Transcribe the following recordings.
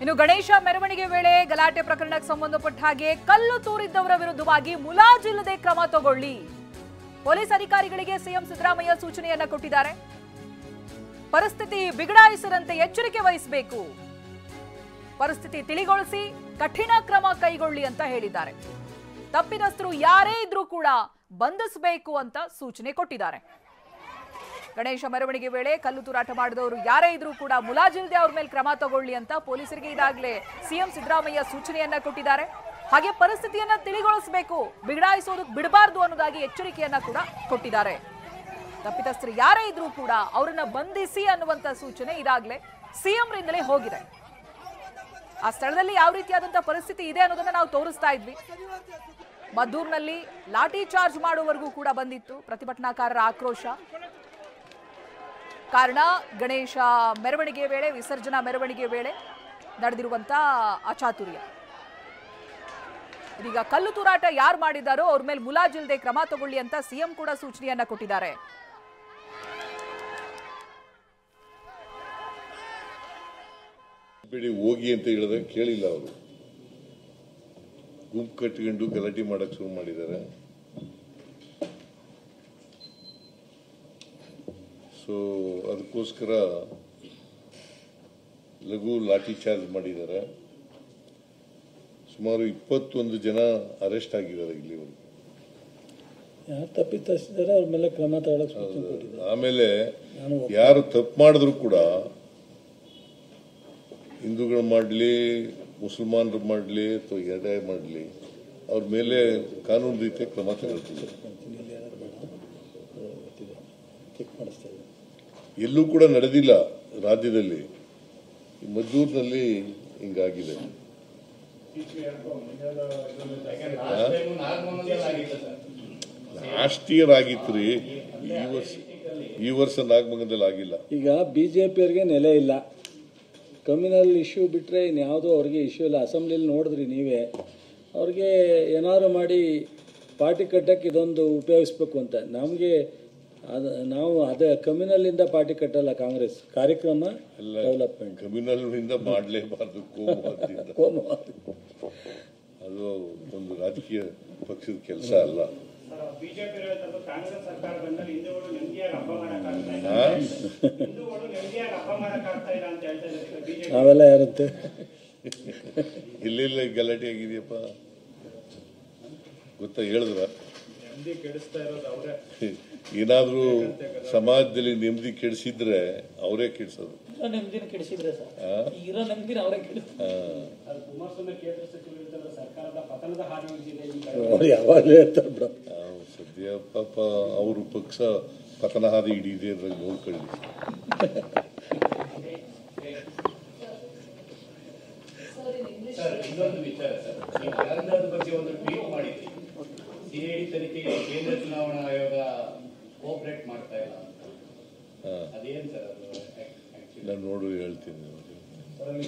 ಇನ್ನು ಗಣೇಶ ಮೆರವಣಿಗೆ ವೇಳೆ ಗಲಾಟೆ ಪ್ರಕರಣಕ್ಕೆ ಸಂಬಂಧಪಟ್ಟ ಹಾಗೆ ಕಲ್ಲು ತೂರಿದ್ದವರ ವಿರುದ್ಧವಾಗಿ ಮುಲಾಜಿಲ್ಲದೆ ಕ್ರಮ ತಗೊಳ್ಳಿ. ಪೊಲೀಸ್ ಅಧಿಕಾರಿಗಳಿಗೆ ಸಿಎಂ ಸಿದ್ದರಾಮಯ್ಯ ಸೂಚನೆಯನ್ನ ಕೊಟ್ಟಿದ್ದಾರೆ. ಪರಿಸ್ಥಿತಿ ಬಿಗಡಾಯಿಸದಂತೆ ಎಚ್ಚರಿಕೆ ವಹಿಸಬೇಕು, ಪರಿಸ್ಥಿತಿ ತಿಳಿಗೊಳಿಸಿ ಕಠಿಣ ಕ್ರಮ ಕೈಗೊಳ್ಳಿ ಅಂತ ಹೇಳಿದ್ದಾರೆ. ತಪ್ಪಿತಸ್ಥರು ಯಾರೇ ಇದ್ರೂ ಕೂಡ ಬಂಧಿಸಬೇಕು ಅಂತ ಸೂಚನೆ ಕೊಟ್ಟಿದ್ದಾರೆ. ಗಣೇಶ ಮೆರವಣಿಗೆ ವೇಳೆ ಕಲ್ಲು ತೂರಾಟ ಮಾಡಿದವರು ಯಾರೇ ಇದ್ರೂ ಕೂಡ ಮುಲಾಜಿಲ್ಲದೆ ಅವ್ರ ಮೇಲೆ ಕ್ರಮ ತಗೊಳ್ಳಿ ಅಂತ ಪೊಲೀಸರಿಗೆ ಈಗಾಗಲೇ ಸಿಎಂ ಸಿದ್ದರಾಮಯ್ಯ ಸೂಚನೆಯನ್ನ ಕೊಟ್ಟಿದ್ದಾರೆ. ಹಾಗೆ ಪರಿಸ್ಥಿತಿಯನ್ನ ತಿಳಿಗೊಳಿಸಬೇಕು, ಬಿಗಡಾಯಿಸೋದಕ್ಕೆ ಬಿಡಬಾರ್ದು ಅನ್ನೋದಾಗಿ ಎಚ್ಚರಿಕೆಯನ್ನ ಕೂಡ ಕೊಟ್ಟಿದ್ದಾರೆ. ತಪ್ಪಿತಸ್ಥರು ಯಾರೇ ಇದ್ರೂ ಕೂಡ ಅವರನ್ನ ಬಂಧಿಸಿ ಅನ್ನುವಂತ ಸೂಚನೆ ಈಗಾಗಲೇ ಸಿಎಂ ರಿಂದಲೇ ಹೋಗಿದೆ. ಆ ಸ್ಥಳದಲ್ಲಿ ಯಾವ ರೀತಿಯಾದಂತಹ ಪರಿಸ್ಥಿತಿ ಇದೆ ಅನ್ನೋದನ್ನ ನಾವು ತೋರಿಸ್ತಾ ಇದ್ವಿ. ಮದ್ದೂರಿನಲ್ಲಿ ಲಾಠಿ ಚಾರ್ಜ್ ಮಾಡುವವರೆಗೂ ಕೂಡ ಬಂದಿತ್ತು ಪ್ರತಿಭಟನಾಕಾರರ ಆಕ್ರೋಶ. ಕಾರಣ ಗಣೇಶ ಮೆರವಣಿಗೆ ವೇಳೆ, ವಿಸರ್ಜನಾ ಮೆರವಣಿಗೆ ವೇಳೆ ನಡೆದಿರುವಂತಹ ಅಚಾತುರ್ಯ. ಇದೀಗ ಕಲ್ಲು ತೂರಾಟ ಯಾರು ಮಾಡಿದಾರೋ ಅವ್ರ ಮೇಲೆ ಮುಲಾಜಿಲ್ಲದೆ ಕ್ರಮ ತಗೊಳ್ಳಿ ಅಂತ ಸಿಎಂ ಕೂಡ ಸೂಚನೆಯನ್ನ ಕೊಟ್ಟಿದ್ದಾರೆ. ಹೋಗಿ ಅಂತ ಹೇಳಿದ್ರೆ ಕೇಳಿಲ್ಲ. ಅವರು ಗುಂಪು ಕಟ್ಟಿಕೊಂಡು ಗಲಾಟೆ ಮಾಡಕ್ ಶುರು ಮಾಡಿದ್ದಾರೆ. ಸೊ ಅದಕ್ಕೋಸ್ಕರ ಲಘು ಲಾಠಿ ಚಾರ್ಜ್ ಮಾಡಿದ್ದಾರೆ. ಸುಮಾರು 21 ಜನ ಅರೆಸ್ಟ್ ಆಗಿದ್ದಾರೆ ಇಲ್ಲಿವರೆಗೆ. ಯಾರು ತಪ್ಪಿತಸ್ಥಿದ್ದಾರೆ ಅವ್ರ ಮೇಲೆ ಕ್ರಮ ತಗೊಳ್ಳೋಕೆ. ಆಮೇಲೆ ಯಾರು ತಪ್ಪು ಮಾಡಿದ್ರು ಕೂಡ ಹಿಂದೂಗಳು ಮಾಡಲಿ, ಮುಸಲ್ಮಾನರು ಮಾಡಲಿ ಅಥವಾ ಎರಡೇ ಮಾಡಲಿ, ಅವ್ರ ಮೇಲೆ ಕಾನೂನು ರೀತಿಯ ಕ್ರಮ ತಗೊಳ್ತಿದೆ. ಎಲ್ಲೂ ಕೂಡ ನಡೆದಿಲ್ಲ ರಾಜ್ಯದಲ್ಲಿ. ಮದ್ದೂರಿನಲ್ಲಿ ಹಿಂಗಾಗಿದೆ. ಲಾಸ್ಟ್ ಇಯರ್ ಆಗಿತ್ತು ರೀ, ಈ ವರ್ಷ ನಾಗಮಂಗಲದಲ್ಲಿ ಆಗಿಲ್ಲ. ಈಗ ಬಿಜೆಪಿಯವರಿಗೆ ನೆಲೆ ಇಲ್ಲ. ಕಮ್ಯುನಲ್ ಇಶ್ಯೂ ಬಿಟ್ಟರೆ ಇನ್ಯಾವುದೋ ಅವ್ರಿಗೆ ಇಶ್ಯೂ ಇಲ್ಲ. ಅಸೆಂಬ್ಲಿಲಿ ನೋಡಿದ್ರಿ ನೀವೇ, ಅವ್ರಿಗೆ ಏನಾದ್ರು ಮಾಡಿ ಪಾರ್ಟಿ ಕಟ್ಟಕ್ಕೆ ಇದೊಂದು ಉಪಯೋಗಿಸ್ಬೇಕು ಅಂತ. ನಮಗೆ ನಾವು ಅದೇ ಕಮ್ಯುನಲ್ಲಿಂದ ಪಾರ್ಟಿ ಕಟ್ಟಲ್ಲ. ಕಾಂಗ್ರೆಸ್ ಕಾರ್ಯಕ್ರಮ ಡೆವಲಪ್ಮೆಂಟ್ ಕಮ್ಯುನಲ್ನಿಂದ ಮಾಡಲೇಬಾರ್ದು. ಕೋಮುವಾದ ಅದು ಒಂದು ರಾಜಕೀಯ ಪಕ್ಷದ ಕೆಲಸ ಅಲ್ಲ. ಅವೆಲ್ಲ ಇರುತ್ತೆ. ಇಲ್ಲೆಲ್ಲ ಗಲಾಟೆ ಆಗಿದೆಯಪ್ಪ ಗೊತ್ತಾ? ಹೇಳಿದ್ರ ಏನಾದ್ರೂ ಸಮಾಜದಲ್ಲಿ ನೆಮ್ಮದಿ ಕೆಡಿಸಿದ್ರೆ ಅವರೇ ಕೆಡಿಸೋದು. ಸದ್ಯ ಪಾಪ ಅವರು ಪಕ್ಷ ಪತನ ಹಾದಿ ಹಿಡಿದಿದೆ ಅದ್ರಲ್ಲಿ ನೋಡ್ಕೊಳ್ಳಿ. ಇನ್ನೊಂದು ವಿಚಾರ ಸರ್, ನೀವು ಕಾರಣದ ಬಗ್ಗೆ ಒಂದು ಟ್ವೀಟ್ ಮಾಡಿದ್ರಿ. ಸಿಐಡಿ ತನಿಖೆಗೆ ಕೇಂದ್ರ ಚುನಾವಣಾ ಆಯೋಗ ಕೋಆಪರೇಟ್ ಮಾಡ್ತಾ ಇಲ್ಲ ಅಂತ. ಅದೇನು ಸರ್ ಅದು? ನಾನು ನೋಡು ಹೇಳ್ತೀನಿ.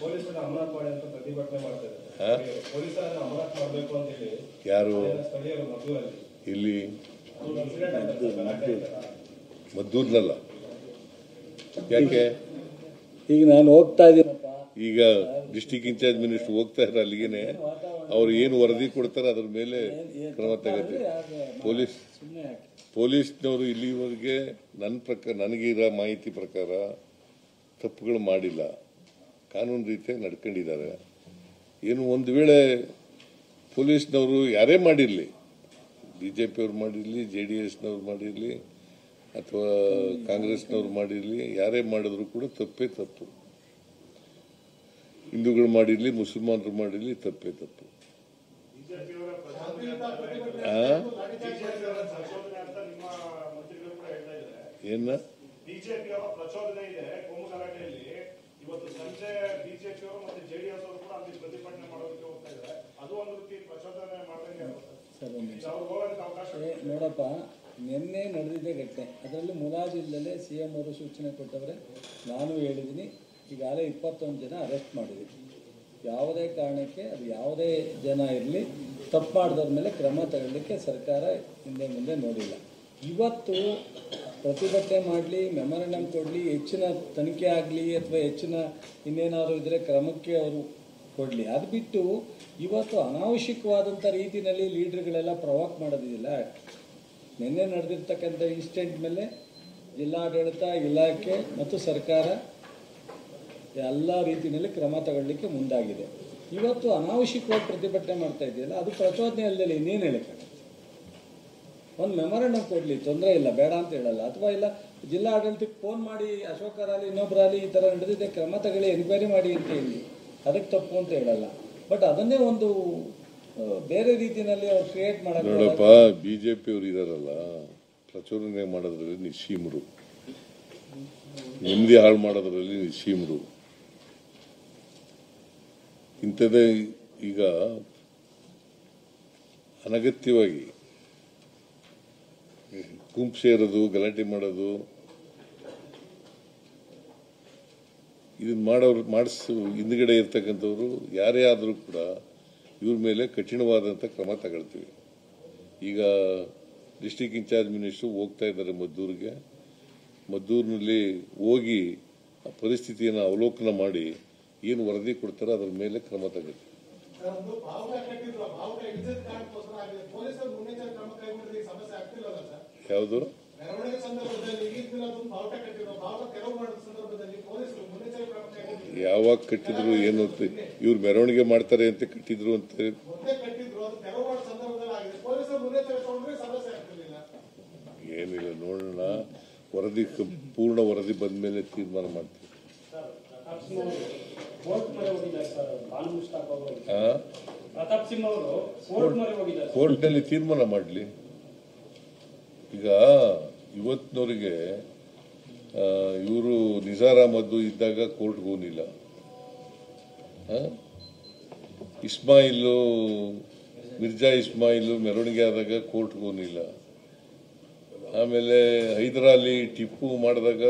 ಪೊಲೀಸರನ್ನ ಅಮಾನತು ಮಾಡಿ ಅಂತ ಪ್ರತಿಭಟನೆ ಮಾಡ್ತಾ ಇದ್ದಾರೆ. ಪೊಲೀಸರನ್ನ ಅಮಾನತು ಮಾಡಬೇಕು ಅಂತ ಹೇಳಿ ಯಾರು ಸ್ಥಳೀಯರು ಮದ್ದೂರಲ್ಲಿ, ಇಲ್ಲಿ ಮದ್ದೂರ್ನಲ್ಲ. ಯಾಕೆ ಈಗ ನಾನು ಹೋಗ್ತಾ ಇದ್ದೀನಪ್ಪ. ಈಗ ಡಿಸ್ಟಿಕ್ ಇನ್ಚಾರ್ಜ್ ಮಿನಿಸ್ಟರ್ ಹೋಗ್ತಾ ಇದ್ದಾರೆ ಅಲ್ಲಿಗೇನೆ. ಅವ್ರು ಏನು ವರದಿ ಕೊಡ್ತಾರೆ ಅದ್ರ ಮೇಲೆ ಕ್ರಮ ತಗೋತೀವಿ. ಪೊಲೀಸ್ನವರು ಇಲ್ಲಿವರೆಗೆ ನನಗಿರೋ ಮಾಹಿತಿ ಪ್ರಕಾರ ತಪ್ಪುಗಳು ಮಾಡಿಲ್ಲ, ಕಾನೂನು ರೀತಿಯಾಗಿ ನಡ್ಕೊಂಡಿದ್ದಾರೆ. ಏನು ಒಂದು ವೇಳೆ ಪೊಲೀಸ್ನವರು ಯಾರೇ ಮಾಡಿರಲಿ, ಬಿಜೆಪಿಯವ್ರು ಮಾಡಿರಲಿ, JDSನವ್ರು ಮಾಡಿರಲಿ ಅಥವಾ ಕಾಂಗ್ರೆಸ್ನವ್ರು ಮಾಡಿರಲಿ, ಯಾರೇ ಮಾಡಿದ್ರು ಕೂಡ ತಪ್ಪೇ ತಪ್ಪು. ಹಿಂದೂಗಳು ಮಾಡಿರಲಿ, ಮುಸಲ್ಮಾನರು ಮಾಡಿರಲಿ, ತಪ್ಪೇ ತಪ್ಪು. ಏನ ಪ್ರಚೋದನೆ ಇದೆ ಕೋಮು ಗಲಾಟೆಯಲ್ಲಿ. ಇವತ್ತು ಸಂಜೆ ಬಿಜೆಪಿಯವರು ಮತ್ತು JDS ಅವರು ಕೂಡ ಅಲ್ಲಿ ಪ್ರತಿಭಟನೆ ಮಾಡೋದಕ್ಕೆ ಹೋಗ್ತಾ ಇದ್ದಾರೆ. ಅದು ಒಂದು ರೀತಿ ಪ್ರಚೋದನೆ ಮಾಡಿದಂಗೆ ನೋಡಪ್ಪ, ನಿನ್ನೆ ನಡೆದಿದೆ ಘಟನೆ. ಅದರಲ್ಲಿ ಮುಲಾಜಿಲ್ಲದೆ CM ಅವರು ಸೂಚನೆ ಕೊಟ್ಟವ್ರೆ. ನಾನು ಹೇಳಿದ್ದೀನಿ, ಈಗಾಗಲೇ 21 ಜನ ಅರೆಸ್ಟ್ ಮಾಡಿದ್ದೀನಿ. ಯಾವುದೇ ಕಾರಣಕ್ಕೆ ಅದು ಯಾವುದೇ ಜನ ಇರಲಿ, ತಪ್ಪು ಮಾಡಿದವ್ರ ಮೇಲೆ ಕ್ರಮ ತಗೊಳ್ಳಿಕ್ಕೆ ಸರ್ಕಾರ ಹಿಂದೆ ಮುಂದೆ ನೋಡಿಲ್ಲ. ಇವತ್ತು ಪ್ರತಿಭಟನೆ ಮಾಡಲಿ, ಮೆಮೊರಂಡಮ್ ಕೊಡಲಿ, ಹೆಚ್ಚಿನ ತನಿಖೆ ಆಗಲಿ ಅಥವಾ ಹೆಚ್ಚಿನ ಇನ್ನೇನಾದ್ರು ಇದ್ದರೆ ಕ್ರಮಕ್ಕೆ ಅವರು ಕೊಡಲಿ. ಅದು ಬಿಟ್ಟು ಇವತ್ತು ಅನಾವಶ್ಯಕವಾದಂಥ ರೀತಿಯಲ್ಲಿ ಲೀಡರ್ಗಳೆಲ್ಲ ಪ್ರವಾಕ್ ಮಾಡೋದಿಲ್ಲ. ನಿನ್ನೆ ನಡೆದಿರ್ತಕ್ಕಂಥ ಇನ್ಸಿಡೆಂಟ್ ಮೇಲೆ ಜಿಲ್ಲಾಡಳಿತ, ಇಲಾಖೆ ಮತ್ತು ಸರ್ಕಾರ ಎಲ್ಲ ರೀತಿಯಲ್ಲಿ ಕ್ರಮ ತಗೊಳ್ಳಿಕ್ಕೆ ಮುಂದಾಗಿದೆ. ಇವತ್ತು ಅನಾವಶ್ಯಕವಾಗಿ ಪ್ರತಿಭಟನೆ ಮಾಡ್ತಾ ಇದೆಯಲ್ಲ, ಅದು ಪ್ರಚೋದನೆ ಅಲ್ಲದೆ ಇನ್ನೇನು ಹೇಳಕ್ಕಾಗತ್ತೆ. ಒಂದು ಮೆಮೊರಂಡಮ್ ಕೊಡಲಿ, ತೊಂದರೆ ಇಲ್ಲ, ಬೇಡ ಅಂತ ಹೇಳಲ್ಲ. ಅಥವಾ ಇಲ್ಲ ಜಿಲ್ಲಾಡಳಿತಕ್ಕೆ ಫೋನ್ ಮಾಡಿ ಅಶೋಕರಾಗಲಿ ಇನ್ನೊಬ್ಬರಾಗಲಿ ಈ ಥರ ನಡೆದಿದೆ, ಕ್ರಮ ತಗೊಳ್ಳಿ, ಎನ್ಕ್ವೈರಿ ಮಾಡಿ ಅಂತ ಹೇಳಿ, ಅದಕ್ಕೆ ತಪ್ಪು ಅಂತ ಹೇಳಲ್ಲ. ಬಟ್ ಅದನ್ನೇ ಒಂದು ಬೇರೆ ರೀತಿಯಲ್ಲಿ ಅವ್ರು ಕ್ರಿಯೇಟ್ ಮಾಡೋದು. ನೋಡಪ್ಪ, ಬಿಜೆಪಿ ಅವರು ಇದಾರಲ್ಲ, ಪ್ರಚೋದನೆ ಮಾಡೋದ್ರಲ್ಲಿ ನಿಶ್ಚೀಮರು, ನೆಮ್ಮದಿ ಹಾಳು ಮಾಡೋದ್ರಲ್ಲಿ ನಿಶ್ಚೀಮರು. ಇಂಥದ್ದೇ ಈಗ ಅನಗತ್ಯವಾಗಿ ಗುಂಪು ಸೇರೋದು, ಗಲಾಟೆ ಮಾಡೋದು, ಇದನ್ನ ಮಾಡಿಸು ಹಿಂದ್ಗಡೆ ಇರ್ತಕ್ಕಂಥವ್ರು ಯಾರೇ ಆದರೂ ಕೂಡ ಇವ್ರ ಮೇಲೆ ಕಠಿಣವಾದಂಥ ಕ್ರಮ ತಗೊಳ್ತೀವಿ. ಈಗ ಡಿಸ್ಟ್ರಿಕ್ಟ್ ಇನ್ಚಾರ್ಜ್ ಮಿನಿಸ್ಟ್ರು ಹೋಗ್ತಾ ಇದ್ದಾರೆ ಮದ್ದೂರಿಗೆ. ಮದ್ದೂರಿನಲ್ಲಿ ಹೋಗಿ ಆ ಪರಿಸ್ಥಿತಿಯನ್ನು ಅವಲೋಕನ ಮಾಡಿ ಏನು ವರದಿ ಕೊಡ್ತಾರೆ ಅದರ ಮೇಲೆ ಕ್ರಮ ತಗೊಳ್ತೀವಿ. ಯಾವುದು ಯಾವಾಗ ಕಟ್ಟಿದ್ರು ಏನು ಇವ್ರು ಮೆರವಣಿಗೆ ಮಾಡ್ತಾರೆ ಅಂತ ಕಟ್ಟಿದ್ರು ಅಂತ ಏನಿಲ್ಲ, ನೋಡೋಣ. ವರದಿ ಪೂರ್ಣ ವರದಿ ಬಂದ ಮೇಲೆ ತೀರ್ಮಾನ ಮಾಡ್ತೀವಿ. ಕೋರ್ಟ್ನಲ್ಲಿ ತೀರ್ಮಾನ ಮಾಡಲಿ. ಈಗ ಇವತ್ತಿನವರಿಗೆ ಇವರು ನಿಜಾರ್ ಅಹಮದ್ ಇದ್ದಾಗ ಕೋರ್ಟ್ಗೆ ಹೋಗಿಲ್ಲ, ಇಸ್ಮಾಯಿಲು ಮಿರ್ಜಾ ಇಸ್ಮಾಯಿಲು ಮೆರವಣಿಗೆ ಆದಾಗ ಕೋರ್ಟ್ಗೆ ಹೋಗಿಲ್ಲ, ಆಮೇಲೆ ಹೈದರಾಲಿ ಟಿಪ್ಪು ಮಾಡಿದಾಗ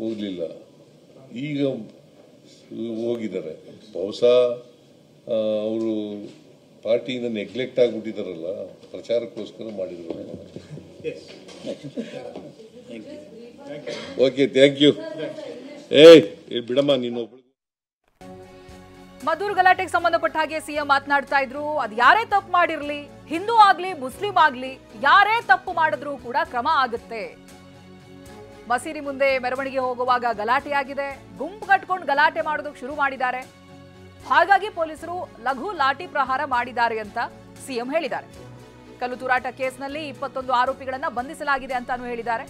ಹೋಗಲಿಲ್ಲ, ಈಗ ಹೋಗಿದ್ದಾರೆ. ಬಹುಶಃ ಅವರು ಪಾರ್ಟಿಯಿಂದ ನೆಗ್ಲೆಕ್ಟ್ ಆಗಿಬಿಟ್ಟಿದಾರಲ್ಲ, ಪ್ರಚಾರಕ್ಕೋಸ್ಕರ ಮಾಡಿದ್ರು. Okay, thank you. ಬಿಡಮ್ಮ ನೀನು. ಮದ್ದೂರು ಗಲಾಟೆಗೆ ಸಂಬಂಧಪಟ್ಟ ಹಾಗೆ ಸಿಎಂ ಮಾತನಾಡ್ತಾ ಇದ್ರು. ಅದು ಯಾರೇ ತಪ್ಪು ಮಾಡಿರ್ಲಿ, ಹಿಂದೂ ಆಗ್ಲಿ ಮುಸ್ಲಿಂ ಆಗ್ಲಿ, ಯಾರೇ ತಪ್ಪು ಮಾಡಿದ್ರೂ ಕೂಡ ಕ್ರಮ ಆಗುತ್ತೆ. ಮಸೀದಿ ಮುಂದೆ ಮೆರವಣಿಗೆ ಹೋಗುವಾಗ ಗಲಾಟೆ ಆಗಿದೆ, ಗುಂಪು ಕಟ್ಕೊಂಡು ಗಲಾಟೆ ಮಾಡೋದಕ್ಕೆ ಶುರು ಮಾಡಿದ್ದಾರೆ. ಹಾಗಾಗಿ ಪೊಲೀಸರು ಲಘು ಲಾಠಿ ಪ್ರಹಾರ ಮಾಡಿದ್ದಾರೆ ಅಂತ ಸಿಎಂ ಹೇಳಿದ್ದಾರೆ. ಕಲ್ಲು ತೂರಾಟ ಕೇಸ್ನಲ್ಲಿ 21 ಆರೋಪಿಗಳನ್ನ ಬಂಧಿಸಲಾಗಿದೆ ಅಂತಾನು ಹೇಳಿದ್ದಾರೆ.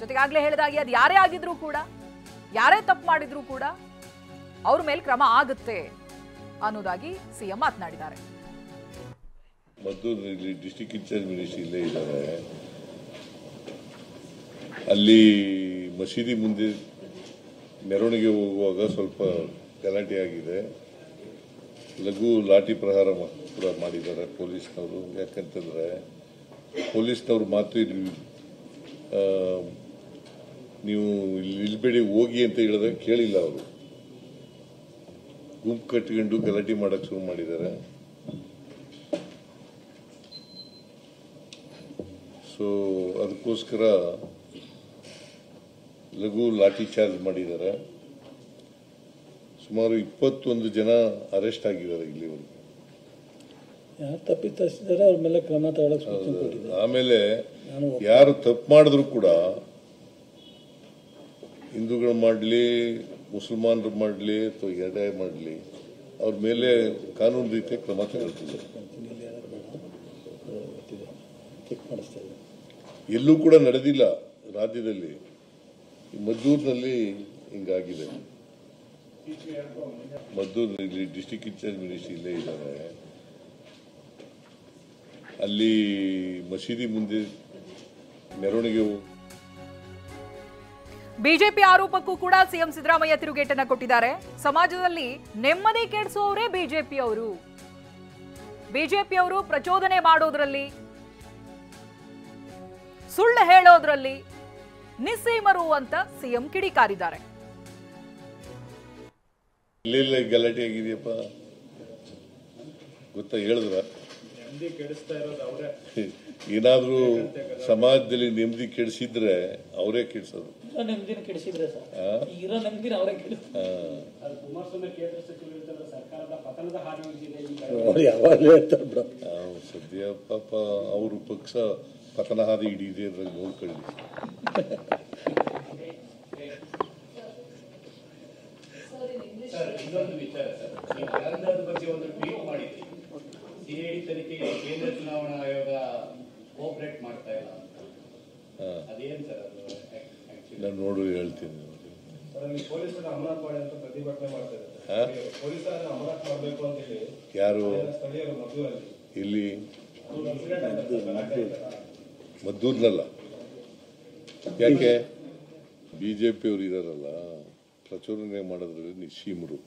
ಜೊತೆಗಾಗ್ಲೇ ಹೇಳಿದಾಗೆ ಅದು ಯಾರೇ ಆಗಿದ್ರೂ ಕೂಡ, ಯಾರೇ ತಪ್ಪು ಮಾಡಿದ್ರೂ ಕೂಡ ಅವ್ರ ಮೇಲೆ ಕ್ರಮ ಆಗುತ್ತೆ ಅನ್ನೋದಾಗಿ ಸಿಎಂ ಮಾತನಾಡಿದ್ದಾರೆ. ಮದ್ದೂರಿನಲ್ಲಿ ಡಿಸ್ಟ್ರಿಕ್ಟ್ ಇನ್ಚಾರ್ಜ್ ಮಿನಿಸ್ಟರ್ ಇಲ್ಲೇ ಇದ್ದಾರೆ. ಅಲ್ಲಿ ಮಸೀದಿ ಮುಂದೆ ಮೆರವಣಿಗೆ ಹೋಗುವಾಗ ಸ್ವಲ್ಪ ಗಲಾಟೆ ಆಗಿದೆ. ಲಘು ಲಾಠಿ ಪ್ರಹಾರ ಕೂಡ ಮಾಡಿದ್ದಾರೆ ಪೊಲೀಸ್ನವರು. ಯಾಕಂತಂದ್ರೆ ಪೊಲೀಸ್ನವ್ರ ಮಾತು ನೀವು ಇಲ್ಬೇಡಿ ಹೋಗಿ ಅಂತ ಹೇಳಿದಾಗ ಕೇಳಿಲ್ಲ. ಅವರು ಗುಂಪು ಕಟ್ಕೊಂಡು ಗಲಾಟೆ ಮಾಡಕ್ ಶುರು ಮಾಡಿದ್ದಾರೆ. ಸೊ ಅದಕ್ಕೋಸ್ಕರ ಲಘು ಲಾಠಿ ಚಾರ್ಜ್ ಮಾಡಿದ್ದಾರೆ. ಸುಮಾರು 21 ಜನ ಅರೆಸ್ಟ್ ಆಗಿದ್ದಾರೆ ಇಲ್ಲಿವರೆಗೆ. ಯಾರು ತಪ್ಪಿತಸ್ಥಿದ್ದಾರೆ ಅವ್ರ ಮೇಲೆ ಕ್ರಮ ತಗೊಳ್ಳೋಕೆ. ಆಮೇಲೆ ಯಾರು ತಪ್ಪು ಮಾಡಿದ್ರು ಕೂಡ, ಹಿಂದೂಗಳು ಮಾಡಲಿ ಮುಸಲ್ಮಾನರು ಮಾಡಲಿ ಅಥವಾ ಎರಡೇ ಮಾಡಲಿ, ಅವ್ರ ಮೇಲೆ ಕಾನೂನು ರೀತಿಯ ಕ್ರಮ ತಗೊಳ್ತಿದೆ. ಎಲ್ಲೂ ಕೂಡ ನಡೆದಿಲ್ಲ ರಾಜ್ಯದಲ್ಲಿ, ಮದ್ದೂರಿನಲ್ಲಿ ಹಿಂಗಾಗಿದೆ. ಮದ್ದೂರಿನಲ್ಲಿ ಡಿಸ್ಟ್ರಿಕ್ಟ್ ಇನ್ಚಾರ್ಜ್ ಮಿನಿಸ್ಟರ್ ಇಲ್ಲೇ ಇದ್ದಾರೆ. ಅಲ್ಲಿ ಮಸೀದಿ ಮುಂದೆ ಮೆರವಣಿಗೆ. ಬಿಜೆಪಿ ಆರೋಪಕ್ಕೂ ಕೂಡ ಸಿಎಂ ಸಿದ್ದರಾಮಯ್ಯ ತಿರುಗೇಟನ್ನ ಕೊಟ್ಟಿದ್ದಾರೆ. ಸಮಾಜದಲ್ಲಿ ನೆಮ್ಮದಿ ಕೆಡಿಸುವವರೇ ಬಿಜೆಪಿಯವರು ಪ್ರಚೋದನೆ ಮಾಡೋದ್ರಲ್ಲಿ, ಸುಳ್ಳು ಹೇಳೋದ್ರಲ್ಲಿ ನಿಸ್ಸೀಮರು ಅಂತ ಸಿಎಂ ಕಿಡಿಕಾರಿದ್ದಾರೆ. ಇಲ್ಲೆಲ್ಲ ಗಲಾಟೆ ಆಗಿದೆಯಪ್ಪ ಗೊತ್ತಾ? ಹೇಳಿದ್ರ ನೆಮ್ಮದಿ ಕೆಡಿಸ್ತಾ ಇರೋದು ಅವರೇ. ಏನಾದರೂ ಸಮಾಜದಲ್ಲಿ ನೆಮ್ಮದಿ ಕೆಡಿಸಿದ್ರೆ ಅವರೇ ಕೆಡಿಸೋದು. ನೆಮ್ಮದಿನ ಕೆಡಿಸಿದ್ರೆ ಸರ್ ಇರೋ ನೆಮ್ಮದಿನ ಅವರೇ ಕೆಡಿಸ್ತಾರೆ. ಕುಮಾರಸ್ವಾಮಿ ಕೇಂದ್ರ ಸಚಿವರು ಸರ್ಕಾರದ ಪತನದ ಹಾದಿ ಯಾವಾಗಲೂ ಹೇಳ್ತಾರೆ ಬಿಡ. ಸದ್ಯ ಪಾಪ ಅವರು ಪಕ್ಷ ಪತನ ಹಾದಿ ಹಿಡಿದಿದೆ ಅಂತ ನೋಡ್ಕೊಳ್ಳಿ. ಸರ್ ಇನ್ನೊಂದು ವಿಚಾರ ಸರ್, ನೀವು ಆನಂದದ ಬಗ್ಗೆ ಒಂದು ಟ್ವೀಟ್ ಮಾಡಿದ್ರಿ, ಸಿಐಡಿ ತನಿಖೆಗೆ ಕೇಂದ್ರ ಚುನಾವಣಾ ಆಯೋಗ ಕೋಆಪರೇಟ್ ಮಾಡ್ತಾ ಇಲ್ಲ ಅಂತ. ಅದೇನು ಸರ್ ಅದು? ನಾನು ನೋಡಿ ಹೇಳ್ತೀನಿ. ಪೊಲೀಸರನ್ನ ಅಮಾನತ್ ಮಾಡಿ ಅಂತ ಪ್ರತಿಭಟನೆ ಮಾಡ್ತಾ ಇದ್ದಾರೆ. ಪೊಲೀಸರನ್ನ ಅಮಾನತ್ ಮಾಡಬೇಕು ಅಂತ ಹೇಳಿ ಯಾರು ಸ್ಥಳೀಯರು ಮದ್ದೂರಲ್ಲಿ ಇಲ್ಲಿ ಮದ್ದೂರ್ನಲ್ಲ, ಯಾಕೆ ಬಿಜೆಪಿ ಅವರು ಇದಾರಲ್ಲ, ಪ್ರಚೋದನೆ ಮಾಡೋದ್ರಲ್ಲಿ ನಿಶ್ಚೀಮರು.